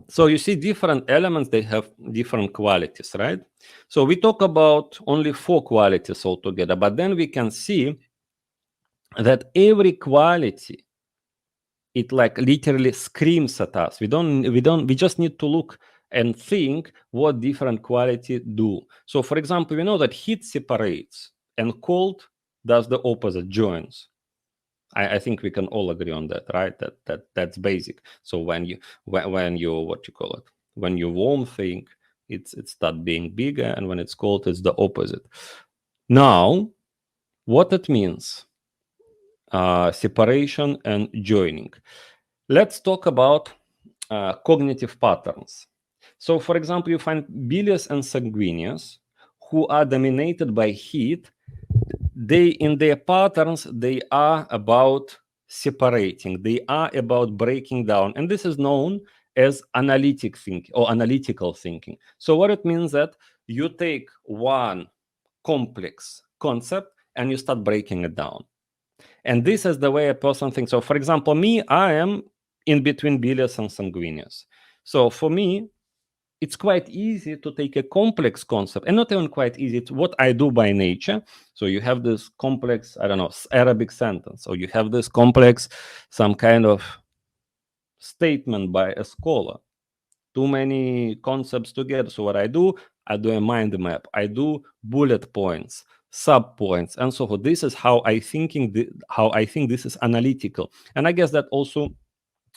So you see different elements, they have different qualities, right? So we talk about only 4 qualities altogether, but then we can see that every quality, it like literally screams at us. We just need to look and think what different quality do. So for example, we know that heat separates and cold does the opposite, joins. I think we can all agree on that, right? That's basic. So when you what you call it, when you warm thing, it start being bigger, and when it's cold, it's the opposite. Now, what it means, separation and joining. Let's talk about cognitive patterns. So, for example, you find bilious and sanguineous who are dominated by heat. They, in their patterns, they are about separating, they are about breaking down, and this is known as analytic thinking or analytical thinking. So what it means that you take one complex concept and you start breaking it down, and this is the way a person thinks. So for example, me, I am in between bilious and sanguineous. So for me, it's quite easy to take a complex concept, and not even quite easy, it's what I do by nature. So you have this complex, I don't know, Arabic sentence, or you have this complex, some kind of statement by a scholar, too many concepts together. So what I do a mind map, I do bullet points, sub points, and so forth. This is how how I think this is analytical. And I guess that also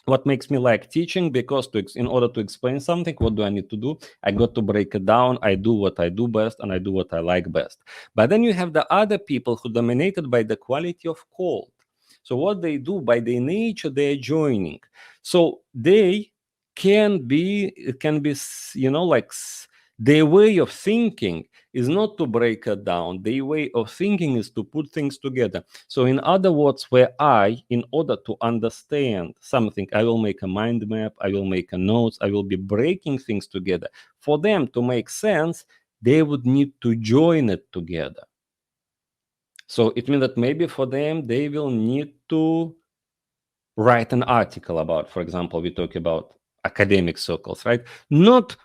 what makes me like teaching, because in order to explain something, what do I need to do? I got to break it down. I do what I do best, and I do what I like best. But then you have the other people who dominated by the quality of cold. So what they do, by their nature, they're joining. So they can be their way of thinking is not to break it down. Their way of thinking is to put things together. So in other words, where in order to understand something, I will make a mind map, I will make a notes, I will be breaking things together. For them to make sense, they would need to join it together. So it means that maybe for them, they will need to write an article about, for example, we talk about academic circles, right? Not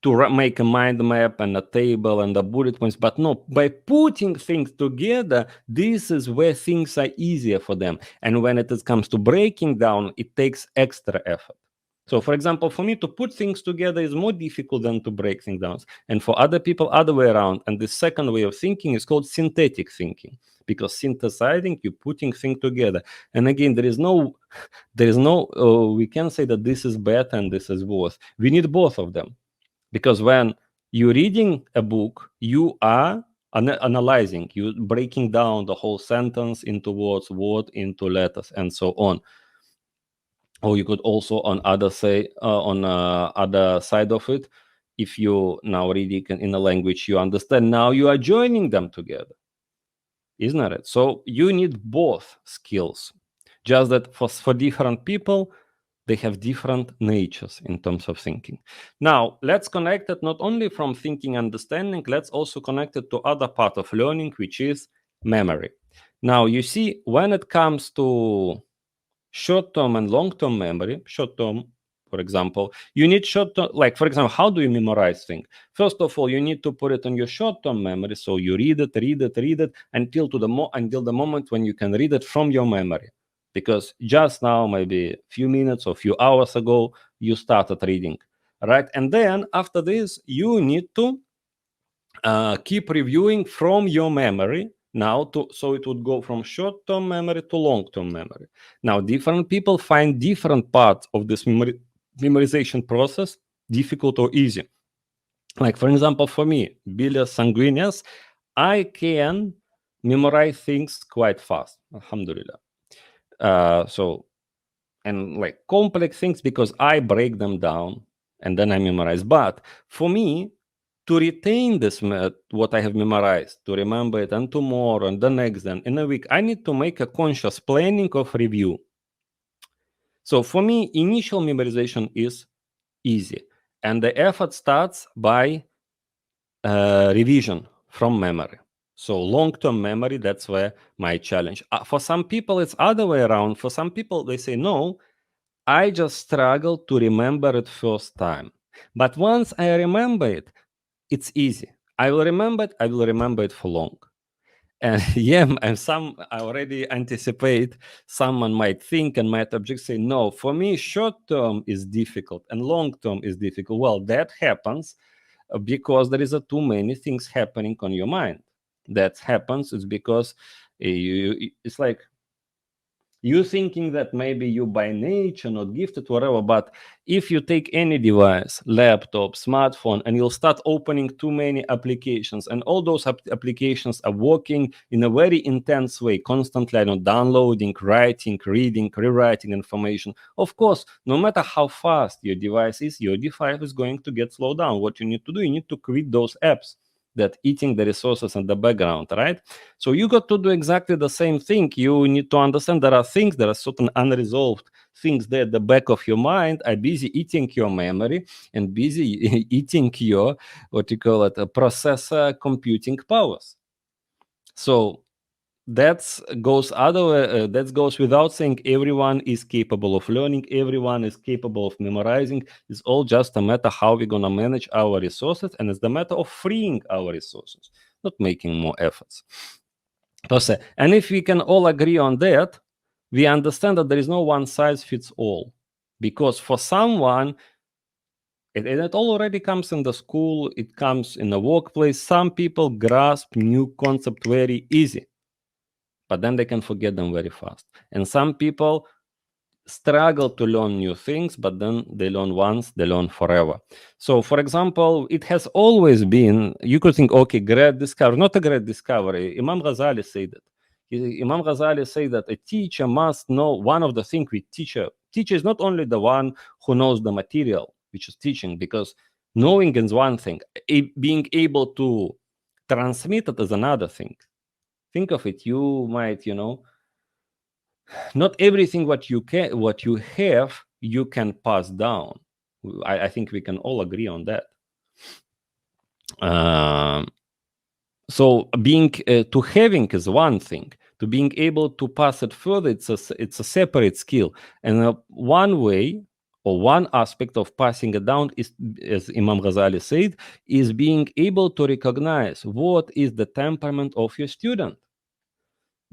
to make a mind map and a table and the bullet points, but no, by putting things together, this is where things are easier for them. And when it comes to breaking down, it takes extra effort. So for example, for me to put things together is more difficult than to break things down. And for other people, other way around. And the second way of thinking is called synthetic thinking, because synthesizing, you're putting things together. And again, there is no we can say that this is better and this is worse. We need both of them. Because when you're reading a book, you are analyzing, you breaking down the whole sentence into words, word into letters, and so on. Or you could also on other side of it, if you now reading in a language you understand, now you are joining them together, isn't it? So you need both skills, just that for different people they have different natures in terms of thinking. Now, let's connect it not only from thinking, understanding, let's also connect it to other part of learning, which is memory. Now, you see, when it comes to short-term and long-term memory, short-term, for example, you need short-term, like, for example, how do you memorize things? First of all, you need to put it on your short-term memory. So you read it until the moment when you can read it from your memory. Because just now, maybe a few minutes or a few hours ago, you started reading, right? And then after this, you need to keep reviewing from your memory so it would go from short-term memory to long-term memory. Now, different people find different parts of this memorization process difficult or easy. Like, for example, for me, bilious sanguineous, I can memorize things quite fast, alhamdulillah. And like complex things, because I break them down and then I memorize. But for me, to retain this, what I have memorized, to remember it, and tomorrow and the next, and in a week, I need to make a conscious planning of review. So for me, initial memorization is easy, and the effort starts by revision from memory. So long-term memory, that's where my challenge. For some people, it's other way around. For some people, they say, no, I just struggle to remember it first time. But once I remember it, it's easy. I will remember it. I will remember it for long. And yeah, and some I already anticipate someone might think and might object, say, no, for me, short term is difficult and long term is difficult. Well, that happens because there is too many things happening on your mind. That happens is because it's like you thinking that maybe you by nature not gifted, whatever. But if you take any device, laptop, smartphone, and you'll start opening too many applications, and all those applications are working in a very intense way, constantly, I know, downloading, writing, reading, rewriting information, of course, no matter how fast your device is, your device is going to get slowed down. What you need to do, you need to quit those apps that eating the resources in the background, right? So you got to do exactly the same thing. You need to understand there are things, there are certain unresolved things there at the back of your mind are busy eating your memory and busy eating your, what you call it, processor computing powers. So that goes without saying. Everyone is capable of learning, everyone is capable of memorizing. It's all just a matter how we're going to manage our resources, and it's the matter of freeing our resources, not making more efforts. And if we can all agree on that, we understand that there is no one size fits all, because for someone it already comes in the school, it comes in the workplace. Some people grasp new concept very easy, but then they can forget them very fast. And some people struggle to learn new things, but then they learn once, they learn forever. So, for example, it has always been, you could think, okay, great discovery, not a great discovery. Imam Ghazali said that. Imam Ghazali said that a teacher must know one of the things with teacher. Teacher is not only the one who knows the material, which is teaching, because knowing is one thing. Being able to transmit it is another thing. Think of it. You might, not everything what you have you can pass down. I think we can all agree on that. um, so being to having is one thing, to being able to pass it further, it's a separate skill. And one way or one aspect of passing it down is, as Imam Ghazali said, is being able to recognize what is the temperament of your student,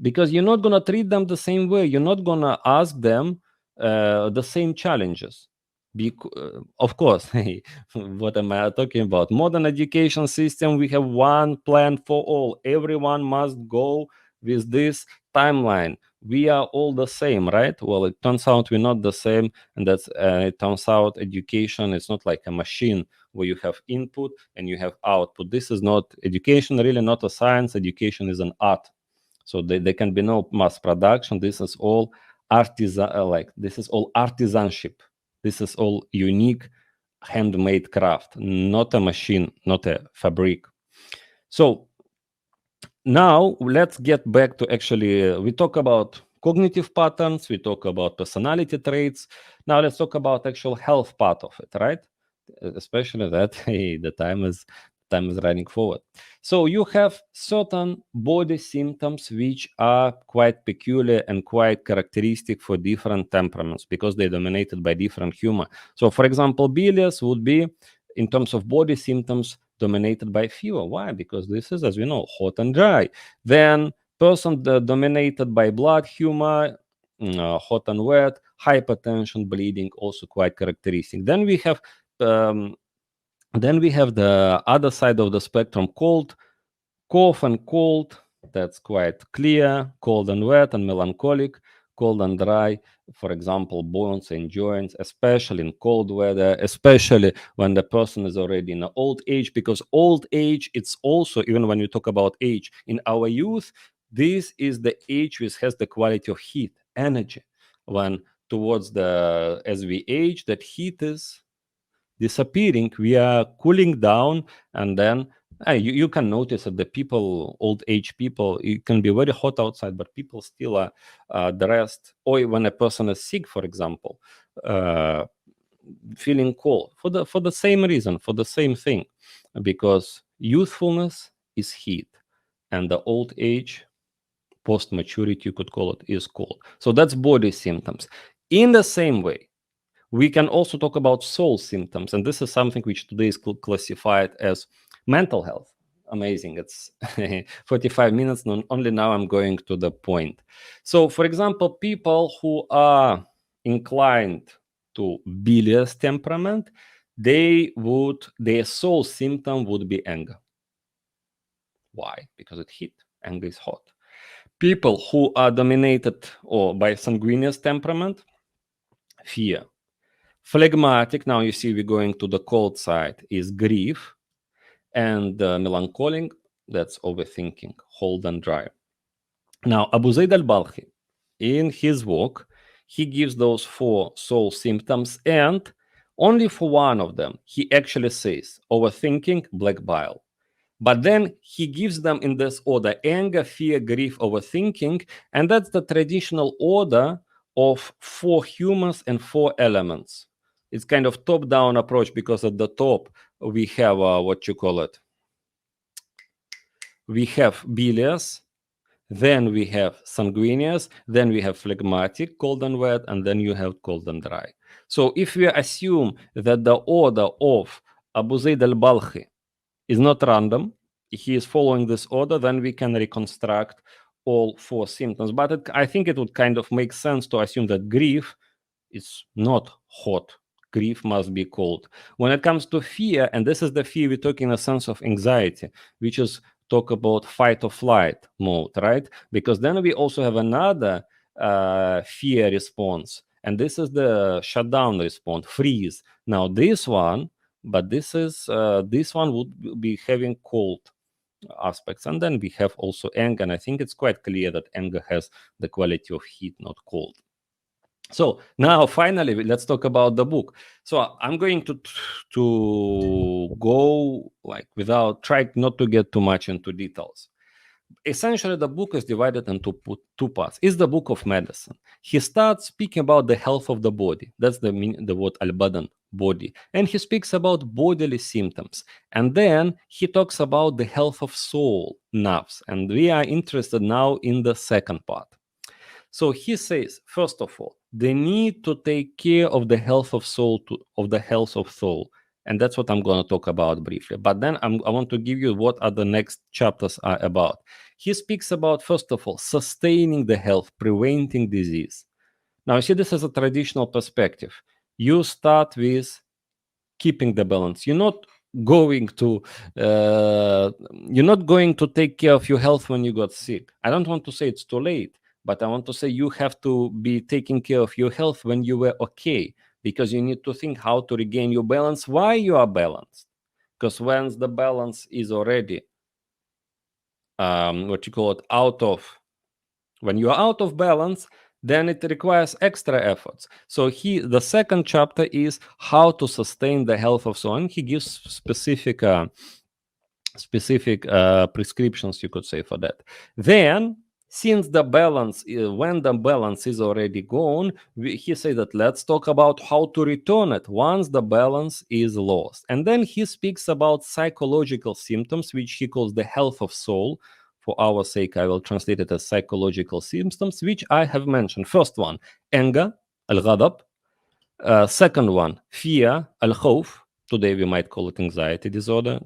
because you're not going to treat them the same way. You're not going to ask them the same challenges. Of course, what am I talking about? Modern education system, we have one plan for all. Everyone must go with this timeline. We are all the same, right? Well, it turns out we're not the same, and it turns out education is not like a machine where you have input and you have output. This is not education, really not a science. Education is an art. So there can be no mass production. This is all this is all artisanship. This is all unique handmade craft, not a machine, not a fabric. So now let's get back to actually, we talk about cognitive patterns, we talk about personality traits. Now let's talk about actual health part of it, right? Especially that the time is running forward. So you have certain body symptoms which are quite peculiar and quite characteristic for different temperaments, because they're dominated by different humor. So for example, bilious would be, in terms of body symptoms, dominated by fever. Why? Because this is, as we know, hot and dry. Then person dominated by blood humor, hot and wet, hypertension, bleeding, also quite characteristic. Um, then we have the other side of the spectrum, cold, cough and cold. That's quite clear. Cold and wet and melancholic. Cold and dry, for example, bones and joints, especially in cold weather, especially when the person is already in old age, because old age, it's also, even when you talk about age, in our youth, this is the age which has the quality of heat, energy. When towards as we age, that heat is disappearing, we are cooling down, and then you can notice that the people, old age people, it can be very hot outside, but people still are dressed. Or when a person is sick, for example, uh, feeling cold for the same reason, for the same thing, because youthfulness is heat, and the old age, post maturity, you could call it, is cold. So that's body symptoms. In the same way, We can also talk about soul symptoms, and this is something which today is classified as mental health. Amazing. It's 45 minutes. Only now I'm going to the point. So, for example, people who are inclined to bilious temperament, their soul symptom would be anger. Why? Because it heat. Anger is hot. People who are dominated or by sanguineous temperament, fear. Phlegmatic, now you see we're going to the cold side, is grief. And melancholic, that's overthinking, hold and dry. Now, Abu Zayd al-Balkhi, in his work, he gives those 4 soul symptoms, and only for one of them, he actually says overthinking, black bile. But then he gives them in this order: anger, fear, grief, overthinking. And that's the traditional order of 4 humors and 4 elements. It's kind of top-down approach, because at the top we have what you call it. We have bilious, then we have sanguineous, then we have phlegmatic, cold and wet, and then you have cold and dry. So if we assume that the order of Abu Zayd al-Balkhi is not random, he is following this order, then we can reconstruct all 4 symptoms. But I think it would kind of make sense to assume that grief is not hot. Grief must be cold. When it comes to fear, and this is the fear we're talking in a sense of anxiety, which is talk about fight or flight mode, right? Because then we also have another fear response, and this is the shutdown response, freeze. Now this one, but this one would be having cold aspects, and then we have also anger, and I think it's quite clear that anger has the quality of heat, not cold. So now finally let's talk about the book. So I'm going to go like without trying not to get too much into details. Essentially, the book is divided into 2 parts. It's the book of medicine. He starts speaking about the health of the body. That's the word al-badan, body. And he speaks about bodily symptoms. And then he talks about the health of soul, nafs. And we are interested now in the second part. So he says, first of all, the need to take care of the health of soul, of the health of soul. And that's what I'm going to talk about briefly. But then I want to give you what are the next chapters are about. He speaks about, first of all, sustaining the health, preventing disease. Now, you see, this is a traditional perspective. You start with keeping the balance. You're not going to take care of your health when you got sick. I don't want to say it's too late, but I want to say you have to be taking care of your health when you were okay, because you need to think how to regain your balance while you are balanced. Because once the balance is already when you are out of balance, then it requires extra efforts. So the second chapter is how to sustain the health of soul, and he gives specific prescriptions, you could say, for that. Then, since the balance, when the balance is already gone, he said that let's talk about how to return it once the balance is lost. And then he speaks about psychological symptoms, which he calls the health of soul. For our sake, I will translate it as psychological symptoms, which I have mentioned. First one, anger, al-ghadab. Second one, fear, al-khawf. Today we might call it anxiety disorder,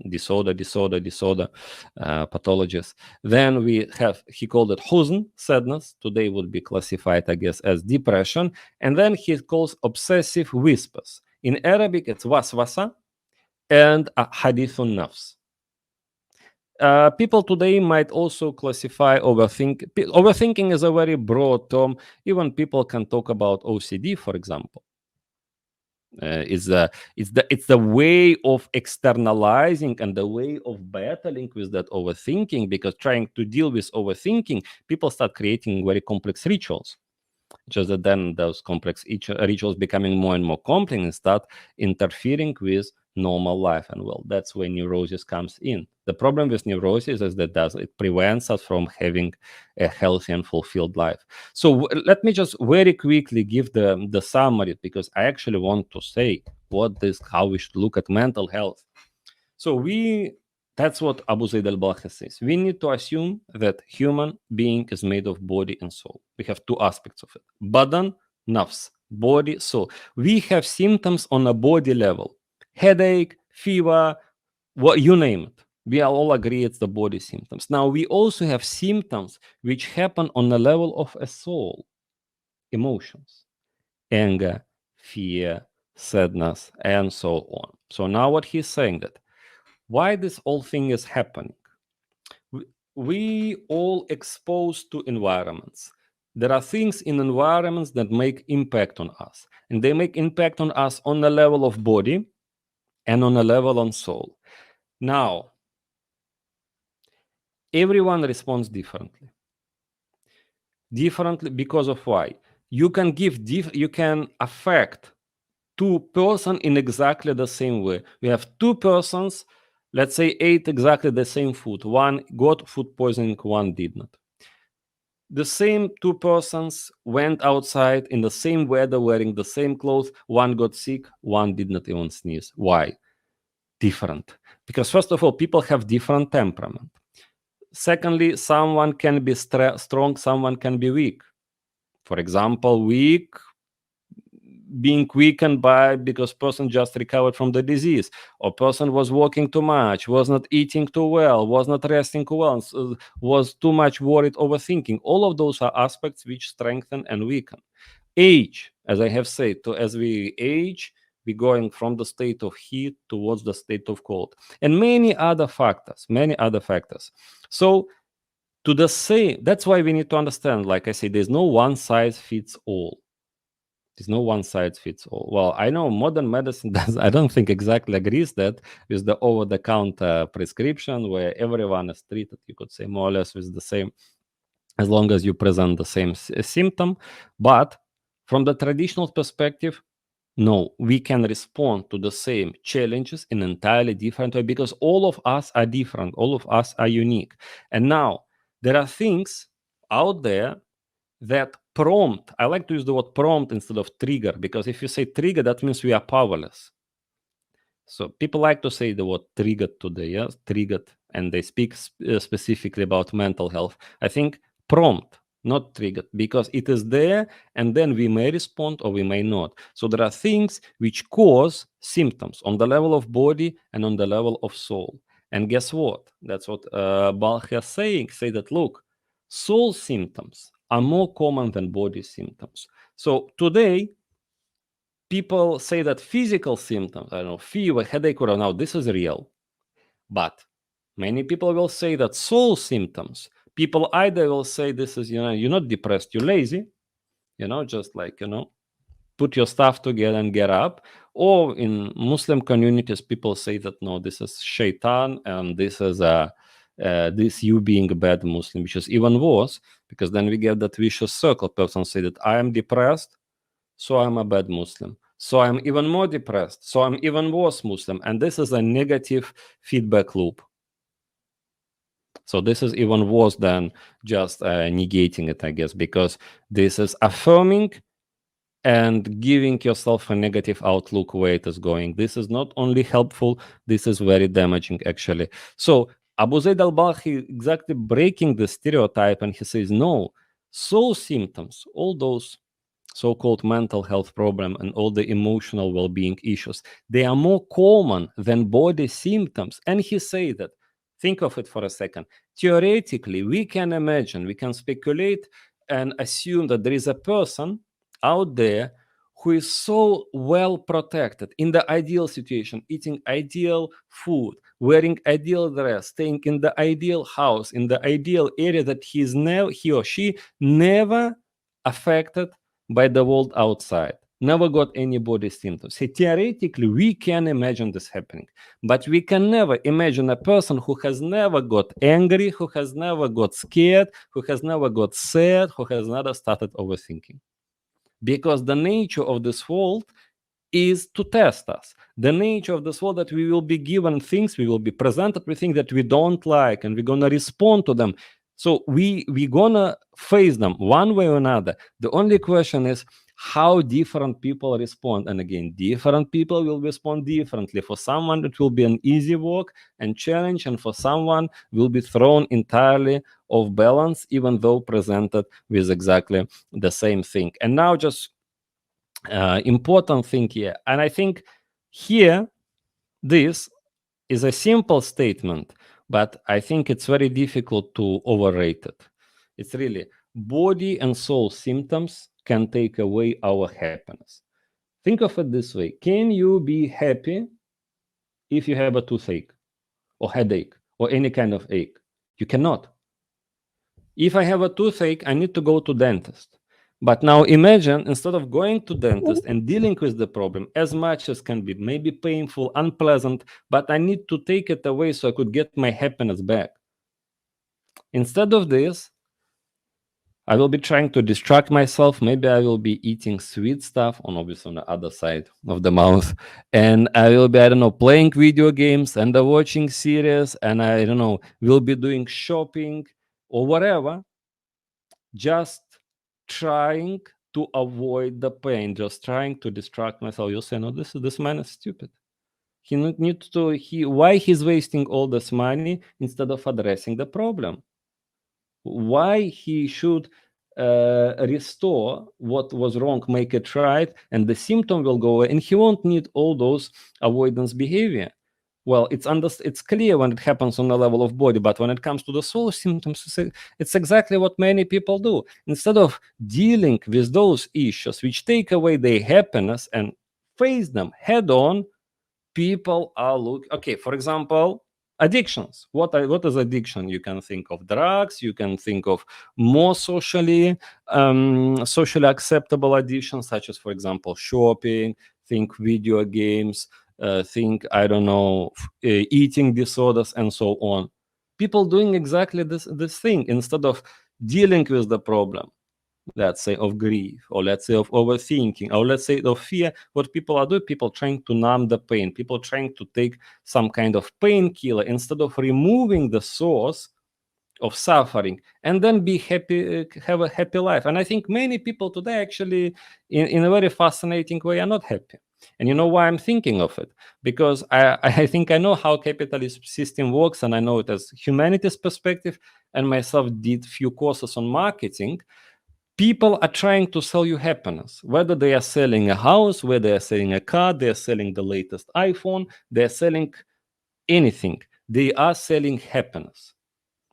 pathologies. Then he called it huzn, sadness. Today would be classified, I guess, as depression. And then he calls obsessive whispers. In Arabic, it's waswasa and hadithun nafs. People today might also classify overthinking. Overthinking is a very broad term. Even people can talk about OCD, for example. It's the way of externalizing and the way of battling with that overthinking, because trying to deal with overthinking, people start creating very complex rituals. Just that then those complex rituals becoming more and more complex and start interfering with normal life. And well, that's where neurosis comes in. The problem with neurosis is that it prevents us from having a healthy and fulfilled life. So let me just very quickly give the summary, because I actually want to say how we should look at mental health. So that's what Abu Zayd al-Balkhi says. We need to assume that human being is made of body and soul. We have 2 aspects of it: badan, nafs. Body, soul. We have symptoms on a body level. Headache, fever, what you name it. We all agree it's the body symptoms. Now we also have symptoms which happen on the level of a soul, emotions, anger, fear, sadness, and so on. So now what he's saying that why this whole thing is happening. We all exposed to environments. There are things in environments that make impact on us, and they make impact on us on the level of body and on a level on soul. Now, everyone responds differently. Differently because of why? You can you can affect two person in exactly the same way. We have two persons, let's say, ate exactly the same food. One got food poisoning, one did not. The same two persons went outside in the same weather wearing the same clothes. One got sick, one did not even sneeze. Why? Different. Because first of all, people have different temperament. Secondly, someone can be strong, someone can be weak. For example, weak being weakened by because person just recovered from the disease, or person was walking too much, was not eating too well, was not resting well, was too much worried, overthinking. All of those are aspects which strengthen and weaken. Age, as I have said, as we age, we going from the state of heat towards the state of cold, and many other factors, many other factors. So to the same, that's why we need to understand, like I say, there's no one size fits all. There's no one size fits all. Well, I know modern medicine does, I don't think exactly agrees that with the over-the-counter prescription where everyone is treated, you could say more or less with the same, as long as you present the same symptom. But from the traditional perspective, no, we can respond to the same challenges in an entirely different way because all of us are different, all of us are unique. And now there are things out there that prompt. I like to use the word prompt instead of trigger, because if you say trigger, that means we are powerless. So people like to say the word triggered today, yes, triggered, and they speak specifically about mental health. I think prompt, not triggered, because it is there, and then we may respond or we may not. So there are things which cause symptoms on the level of body and on the level of soul. And guess what? That's what Balkhi is saying. Say that, look, soul symptoms are more common than body symptoms. So today, people say that physical symptoms, I don't know, fever, headache, or now this is real. But many people will say that soul symptoms, people either will say this is, you're not depressed, you're lazy, just like, put your stuff together and get up. Or in Muslim communities, people say that no, this is shaitan, and this is this you being a bad Muslim, which is even worse, because then we get that vicious circle. Person say that I am depressed, so I'm a bad Muslim. So I'm even more depressed, so I'm even worse Muslim. And this is a negative feedback loop. So this is even worse than just negating it, I guess, because this is affirming and giving yourself a negative outlook where it is going. This is not only helpful, this is very damaging, actually. So Abu Zayd al-Balkhi exactly breaking the stereotype, and he says, no, soul symptoms, all those so-called mental health problem and all the emotional well-being issues, they are more common than body symptoms. And he say that, think of it for a second, theoretically we can imagine, we can speculate and assume that there is a person out there who is so well protected in the ideal situation, eating ideal food, wearing ideal dress, staying in the ideal house, in the ideal area, that he or she never affected by the world outside, never got any body symptoms. So theoretically, we can imagine this happening, but we can never imagine a person who has never got angry, who has never got scared, who has never got sad, who has never started overthinking. Because the nature of this world is to test us. The nature of this world that we will be given things, we will be presented with things that we don't like, and we're gonna respond to them. So we gonna face them one way or another. The only question is how different people respond. And again, different people will respond differently. For someone, it will be an easy walk and challenge, and for someone will be thrown entirely off balance, even though presented with exactly the same thing. And now just important thing here. And I think here, this is a simple statement, but I think it's very difficult to overrate it. It's really body and soul symptoms can take away our happiness. Think of it this way. Can you be happy if you have a toothache or headache or any kind of ache? You cannot. If I have a toothache, I need to go to dentist. But now imagine, instead of going to dentist and dealing with the problem as much as can be, maybe painful, unpleasant, but I need to take it away so I could get my happiness back. Instead of this, I will be trying to distract myself. Maybe I will be eating sweet stuff on, obviously, on the other side of the mouth. And I will be, I don't know, playing video games and watching series. And I don't know, will be doing shopping or whatever, just trying to avoid the pain, just trying to distract myself. You say, no, this man is stupid. He needs to, why he's wasting all this money instead of addressing the problem? Why he should restore what was wrong, make it right, and the symptom will go away, and he won't need all those avoidance behavior. Well, it's clear when it happens on the level of body, but when it comes to the soul symptoms, it's exactly what many people do. Instead of dealing with those issues which take away their happiness and face them head on, people are okay, for example, addictions. What is addiction? You can think of drugs, you can think of more socially acceptable addictions, such as, for example, shopping, think video games, think, I don't know, eating disorders, and so on. People doing exactly this thing instead of dealing with the problem, let's say, of grief, or let's say of overthinking, or let's say of fear. What people are doing, people trying to numb the pain, people trying to take some kind of painkiller instead of removing the source of suffering and then be happy, have a happy life. And I think many people today actually, in a very fascinating way, are not happy. And you know why I'm thinking of it? Because I think I know how capitalist system works, and I know it as humanity's perspective, and myself did few courses on marketing. People are trying to sell you happiness, whether they are selling a house, whether they are selling a car, they are selling the latest iPhone, they are selling anything. They are selling happiness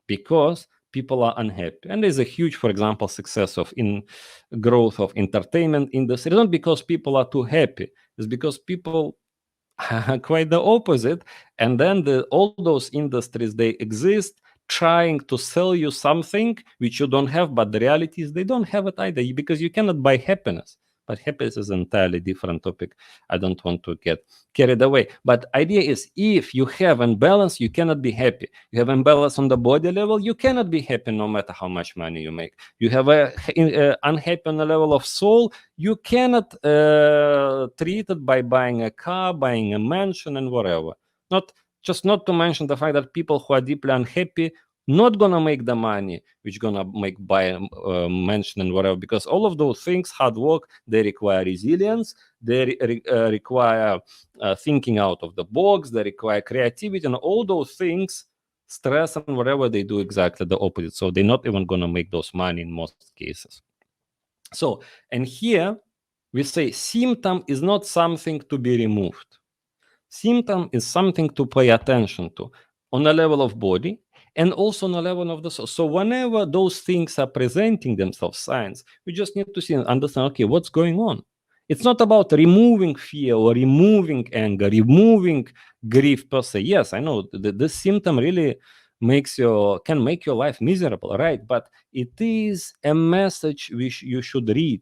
because people are unhappy. And there's a huge, for example, success of in growth of entertainment industry, not because people are too happy, it's because people quite the opposite. And then all those industries, they exist trying to sell you something which you don't have, but the reality is they don't have it either, because you cannot buy happiness. But happiness is an entirely different topic. I don't want to get carried away. But idea is, if you have imbalance, you cannot be happy. You have imbalance on the body level, you cannot be happy no matter how much money you make. You have a unhappy on the level of soul, you cannot treat it by buying a car, buying a mansion, and whatever. Not to mention the fact that people who are deeply unhappy not gonna make the money which gonna make buy a mansion and whatever, because all of those things, hard work, they require resilience, they require thinking out of the box, they require creativity, and all those things, stress and whatever, they do exactly the opposite. So they're not even gonna make those money in most cases. So, and here we say symptom is not something to be removed. Symptom is something to pay attention to on the level of body and also on the level of the soul. So whenever those things are presenting themselves, signs, we just need to see and understand, okay, what's going on? It's not about removing fear or removing anger, removing grief per se. Yes, I know this symptom really can make your life miserable, right? But it is a message which you should read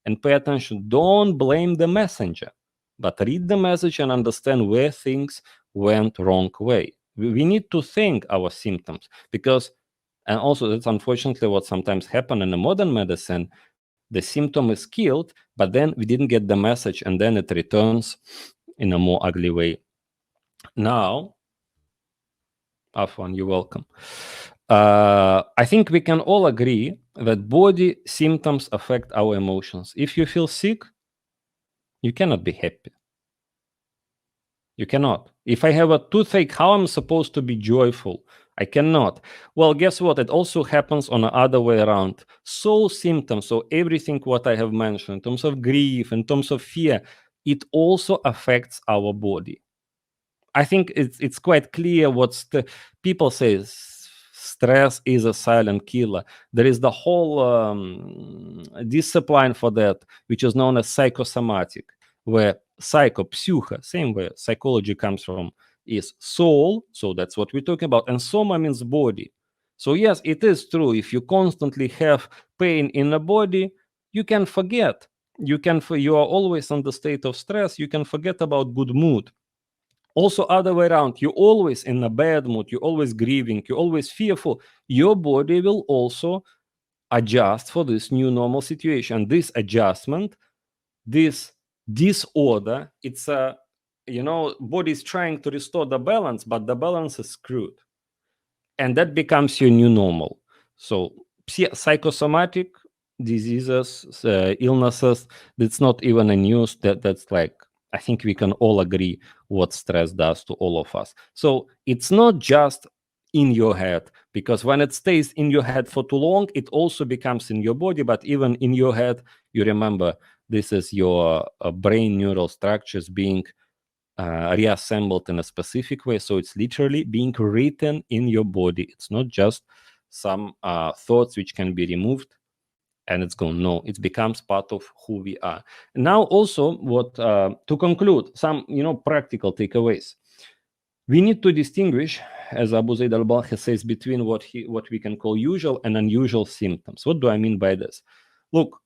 and pay attention. Don't blame the messenger, but read the message and understand where things went wrong way. We need to think our symptoms, because, and also that's unfortunately what sometimes happen in the modern medicine. The symptom is killed, but then we didn't get the message, and then it returns in a more ugly way. Now, Afwan, you're welcome. I think we can all agree that body symptoms affect our emotions. If you feel sick, you cannot be happy. You cannot. If I have a toothache, how am I supposed to be joyful? I cannot. Well, guess what? It also happens on the other way around. Soul symptoms, so everything what I have mentioned in terms of grief, in terms of fear, it also affects our body. I think it's quite clear what's the people say stress is a silent killer. There is the whole discipline for that, which is known as psychosomatic, where psycho, same way psychology comes from, is soul. So that's what we're talking about. And soma means body. So yes, it is true. If you constantly have pain in the body, you can forget. You are always in the state of stress. You can forget about good mood. Also other way around, you're always in a bad mood, you're always grieving, you're always fearful. Your body will also adjust for this new normal situation. This adjustment, this disorder, it's a, body is trying to restore the balance, but the balance is screwed, and that becomes your new normal. So psychosomatic diseases, illnesses, that's not even a news. That's like, I think we can all agree what stress does to all of us. So it's not just in your head, because when it stays in your head for too long, it also becomes in your body. But even in your head, you remember, this is your brain neural structures being reassembled in a specific way. So it's literally being written in your body. It's not just some thoughts which can be removed and it's gone. No, it becomes part of who we are. Now, also, what to conclude, some practical takeaways. We need to distinguish, as Abu Zayd al-Balkhi says, between what we can call usual and unusual symptoms. What do I mean by this? Look,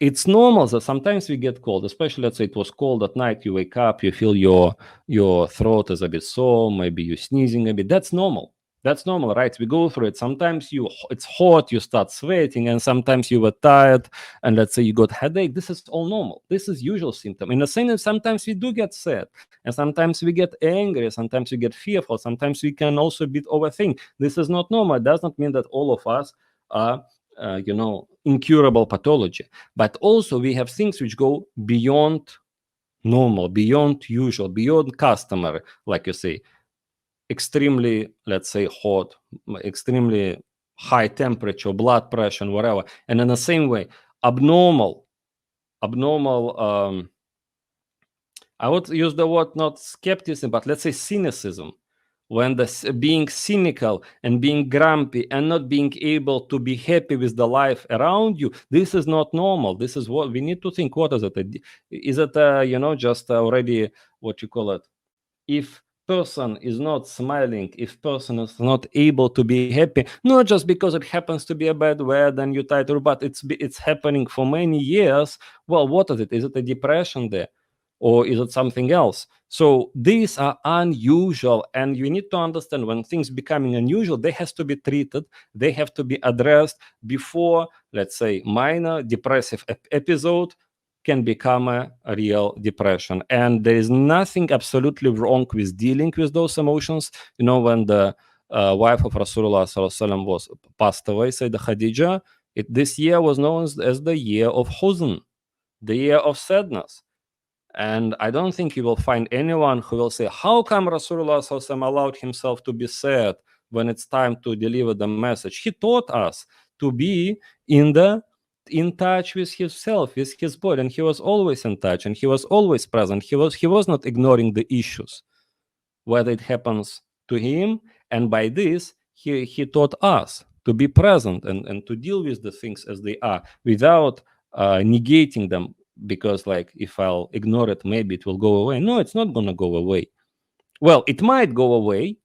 it's normal that sometimes we get cold, especially, let's say it was cold at night, you wake up, you feel your throat is a bit sore, maybe you're sneezing a bit. That's normal. That's normal, right? We go through it. Sometimes it's hot, you start sweating, and sometimes you were tired, and let's say you got headache. This is all normal. This is usual symptom. In the same way, sometimes we do get sad, and sometimes we get angry, sometimes we get fearful, sometimes we can also a bit overthink. This is not normal. It does not mean that all of us are incurable pathology. But also we have things which go beyond normal, beyond usual, beyond customary, like you say, extremely, let's say, hot, extremely high temperature, blood pressure, and whatever. And in the same way, abnormal, I would use the word not skepticism, but let's say cynicism. When being cynical and being grumpy and not being able to be happy with the life around you, this is not normal. This is what we need to think. What is it? Is it just already, what you call it, if person is not smiling, if person is not able to be happy, not just because it happens to be a bad weather and you try to, but it's happening for many years. Well, what is it? Is it a depression there, or is it something else? So these are unusual, and you need to understand, when things becoming unusual, they has to be treated, they have to be addressed before, let's say, minor depressive episode can become a real depression. And there is nothing absolutely wrong with dealing with those emotions. When the wife of Rasulullah was passed away, Sayyidah Khadija, this year was known as the year of huzn, the year of sadness. And I don't think you will find anyone who will say, how come Rasulullah allowed himself to be sad when it's time to deliver the message? He taught us to be in touch with himself, with his body, and he was always in touch, and he was always present. He was not ignoring the issues, whether it happens to him, and by this he taught us to be present and to deal with the things as they are without negating them, because like, if I'll ignore it, maybe it will go away. No, it's not going to go away. Well, it might go away.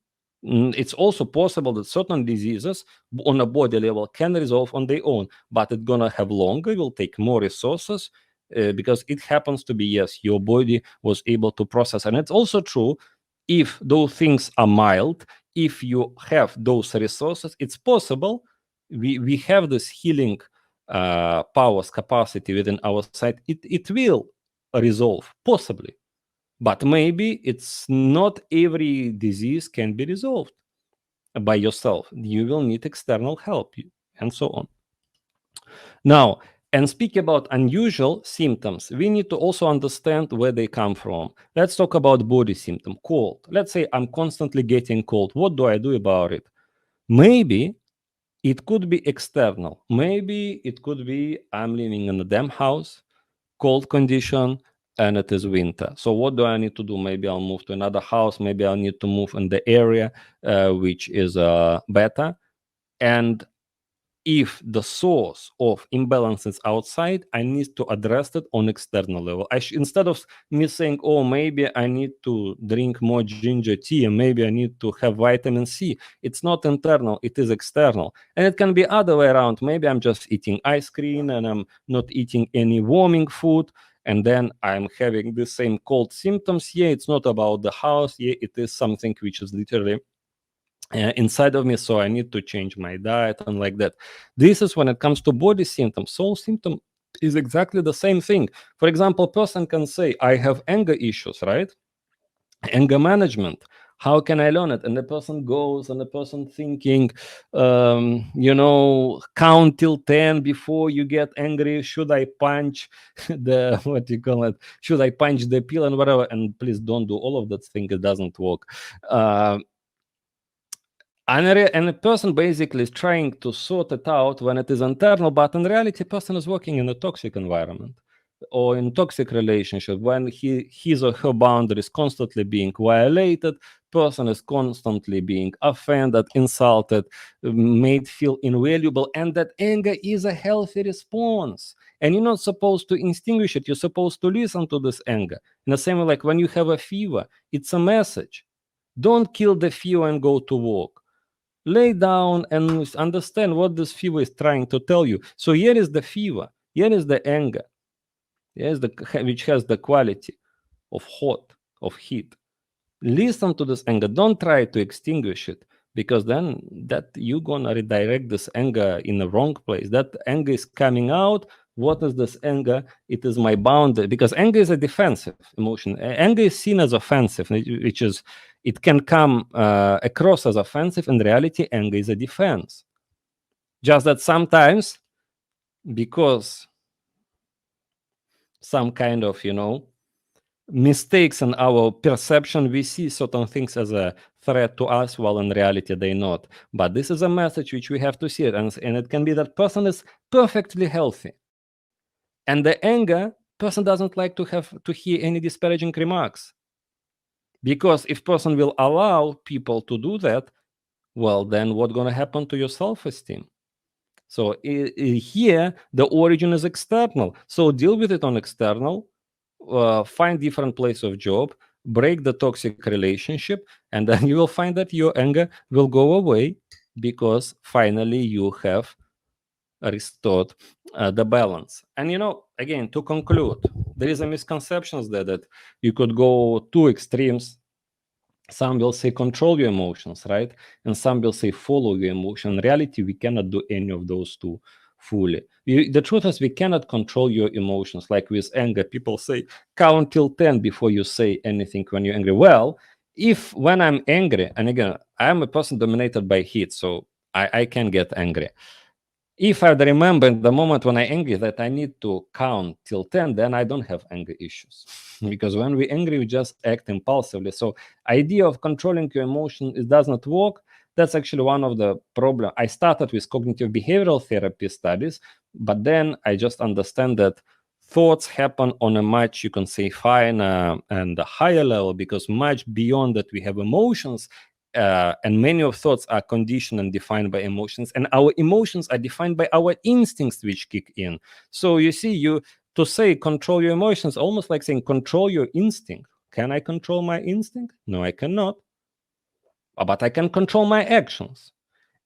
It's also possible that certain diseases on a body level can resolve on their own, but it's going to have longer, it will take more resources, because it happens to be, yes, your body was able to process. And it's also true, if those things are mild, if you have those resources, it's possible we have this healing powers, capacity within our side. It will resolve, possibly. But maybe it's not every disease can be resolved by yourself. You will need external help, and so on. Now, And speak about unusual symptoms, we need to also understand where they come from. Let's talk about body symptom, cold. Let's say I'm constantly getting cold. What do I do about it? Maybe it could be external. Maybe it could be I'm living in a damn house, cold condition, and it is winter. So what do I need to do? Maybe I'll move to another house. Maybe I'll need to move in the area which is better. And if the source of imbalance is outside, I need to address it on external level. Instead of me saying, oh, maybe I need to drink more ginger tea and maybe I need to have vitamin C, it's not internal, it is external. And it can be other way around. Maybe I'm just eating ice cream and I'm not eating any warming food, and then I'm having the same cold symptoms. Yeah, it's not about the house. Yeah, it is something which is literally inside of me, so I need to change my diet and like that. This is when it comes to body symptoms. Soul symptom is exactly the same thing. For example, person can say, I have anger issues, right? Anger management, how can I learn it? And the person goes and the person thinking, count till 10 before you get angry. Should I punch the, what do you call it? Should I punch the pill and whatever? And please don't do all of that thing. It doesn't work. And a person basically is trying to sort it out when it is internal, but in reality, a person is working in a toxic environment or in toxic relationship when his or her boundary is constantly being violated, person is constantly being offended, insulted, made feel invaluable, and that anger is a healthy response. And you're not supposed to extinguish it. You're supposed to listen to this anger. In the same way, like when you have a fever, it's a message. Don't kill the fever and go to work. Lay down and understand what this fever is trying to tell you. So here is the fever, here is the anger, which has the quality of hot, of heat. Listen to this anger. Don't try to extinguish it, because then that you're gonna redirect this anger in the wrong place. That anger is coming out. What is this anger? It is my boundary, because anger is a defensive emotion. Anger is seen as offensive, which is, it can come across as offensive. In reality, anger is a defense. Just that sometimes, because some kind of, mistakes in our perception, we see certain things as a threat to us, while in reality they're not. But this is a message which we have to see it, and it can be that person is perfectly healthy, and the anger person doesn't like to have to hear any disparaging remarks, because if person will allow people to do that, well, then what's going to happen to your self-esteem? So here the origin is external, so deal with it on external. Find different place of job, break the toxic relationship, and then you will find that your anger will go away, because finally you have restored the balance. And again, to conclude, there is a misconceptions that you could go two extremes. Some will say control your emotions, right? And some will say follow your emotion. In reality, we cannot do any of those two fully. The truth is, we cannot control your emotions. Like with anger, people say count till 10 before you say anything when you're angry. Well, if when I'm angry, and again, I'm a person dominated by heat, so I can get angry. If I remember in the moment when I angry that I need to count till 10, then I don't have anger issues. Because when we angry, we just act impulsively. So idea of controlling your emotion, it does not work. That's actually one of the problem. I started with cognitive behavioral therapy studies, but then I just understand that thoughts happen on a much, you can say, finer and a higher level, because much beyond that we have emotions, and many of thoughts are conditioned and defined by emotions, and our emotions are defined by our instincts which kick in. So you see, you to say control your emotions, almost like saying control your instinct. Can I control my instinct? No, I cannot. But I can control my actions.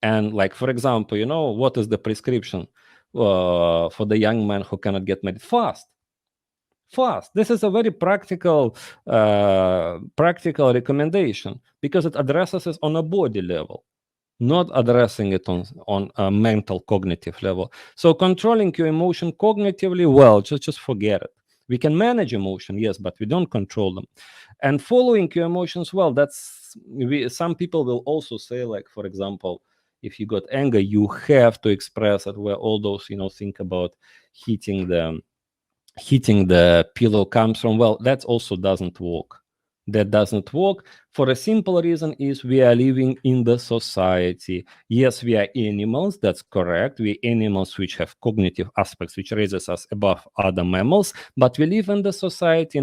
And like, for example, what is the prescription for the young man who cannot get married? Fast. This is a very practical recommendation, because it addresses it on a body level, not addressing it on a mental cognitive level. So controlling your emotion cognitively, well, just forget it. We can manage emotion, yes, but we don't control them. And following your emotions, well, some people will also say, like, for example, If you got anger, you have to express it. Where all those, think about hitting the pillow comes from. Well, that also doesn't work. That doesn't work for a simple reason: is we are living in the society. Yes, we are animals, that's correct. We animals which have cognitive aspects which raises us above other mammals, but we live in the society,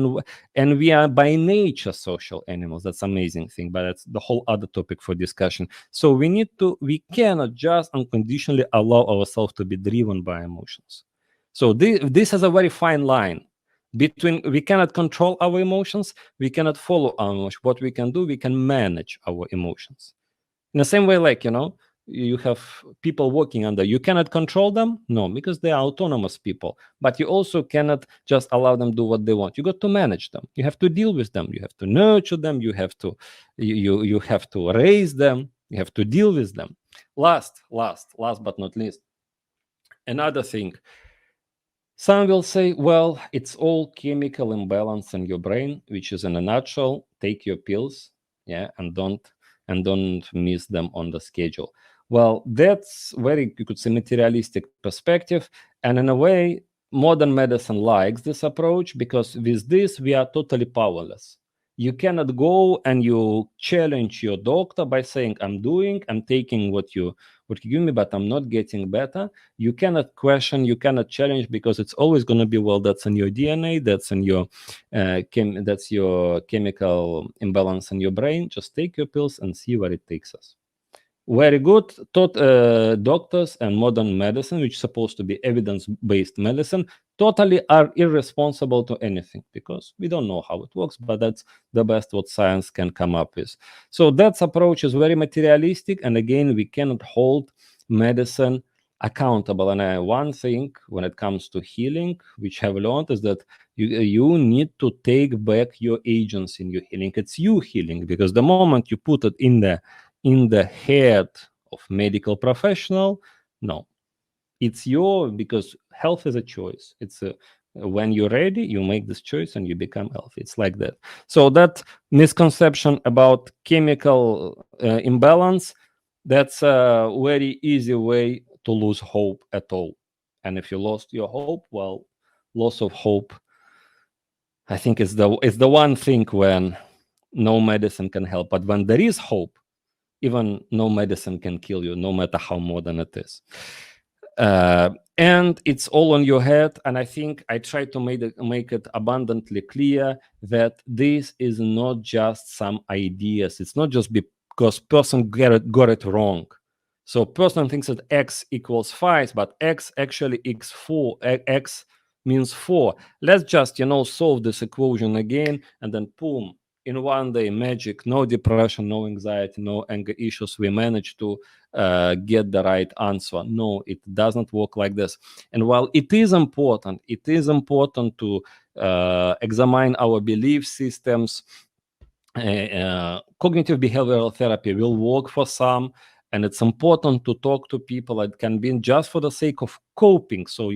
and we are by nature social animals. That's amazing thing, but that's the whole other topic for discussion. So we cannot just unconditionally allow ourselves to be driven by emotions. So this is a very fine line between, we cannot control our emotions, we cannot follow our emotions. What we can do, we can manage our emotions. In the same way, like, you have people working under, you cannot control them, no, because they are autonomous people, but you also cannot just allow them do what they want. You got to manage them, you have to deal with them, you have to nurture them, you have to you have to raise them, you have to deal with them. Last but not least, another thing. Some will say, well, it's all chemical imbalance in your brain, which is in a nutshell, take your pills, yeah, and don't miss them on the schedule. Well, that's very, you could say, materialistic perspective. And in a way, modern medicine likes this approach, because with this, we are totally powerless. You cannot go and you challenge your doctor by saying, I'm taking what you give me, but I'm not getting better. You cannot question, you cannot challenge, because it's always going to be, well, that's in your DNA, that's in your that's your chemical imbalance in your brain. Just take your pills and see where it takes us. Very good. Doctors and modern medicine, which is supposed to be evidence-based medicine, totally are irresponsible to anything, because we don't know how it works, but that's the best what science can come up with. So that approach is very materialistic, and again, we cannot hold medicine accountable. And one thing when it comes to healing, which I have learned, is that you need to take back your agency in your healing. It's you healing, because the moment you put it in the head of medical professional, no, it's your, because health is a choice. It's when you're ready, you make this choice and you become healthy. It's like that. So that misconception about chemical imbalance, that's a very easy way to lose hope at all. And if you lost your hope, well, loss of hope, I think, is the one thing when no medicine can help. But when there is hope, even no medicine can kill you, no matter how modern it is. And it's all on your head. And I think I try to make it abundantly clear that this is not just some ideas. It's not just because person got it wrong. So person thinks that x equals 5, but x actually x 4. X means 4. Let's just solve this equation again, and then boom, in one day, magic, no depression, no anxiety, no anger issues, we manage to get the right answer. No, it doesn't work like this. And while it is important to examine our belief systems. Cognitive behavioral therapy will work for some, and it's important to talk to people. It can be just for the sake of coping, so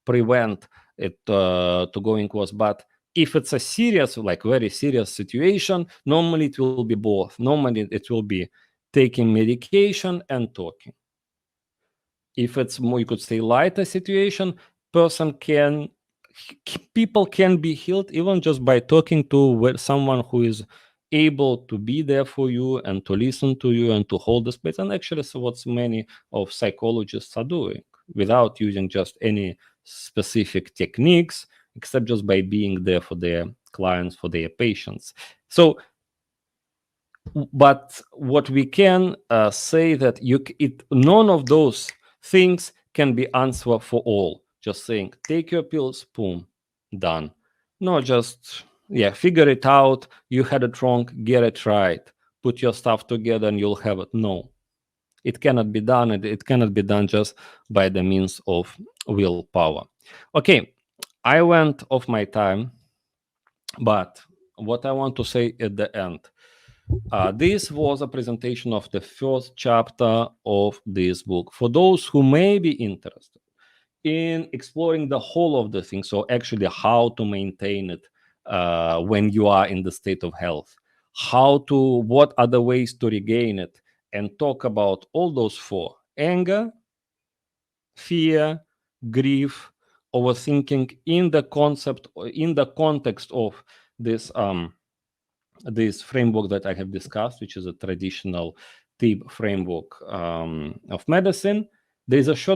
prevent it to going worse. But if it's a serious, like very serious situation, normally it will be both. Normally it will be taking medication and talking. If it's more, you could say, lighter situation, person can people can be healed even just by talking to someone who is able to be there for you and to listen to you and to hold the space. And actually, so what many of psychologists are doing, without using just any specific techniques, except just by being there for their clients, for their patients. So but what we can say that none of those things can be answer for all. Just saying, take your pills, boom, done. No, just figure it out. You had it wrong, get it right. Put your stuff together and you'll have it. No, it cannot be done. It cannot be done just by the means of willpower. Okay, I went off my time, but what I want to say at the end. This was a presentation of the first chapter of this book. For those who may be interested in exploring the whole of the thing, so actually how to maintain it when you are in the state of health, what are the ways to regain it, and talk about all those four: anger, fear, grief, overthinking, in the context of this this framework that I have discussed, which is a traditional TIB framework of medicine. There is a short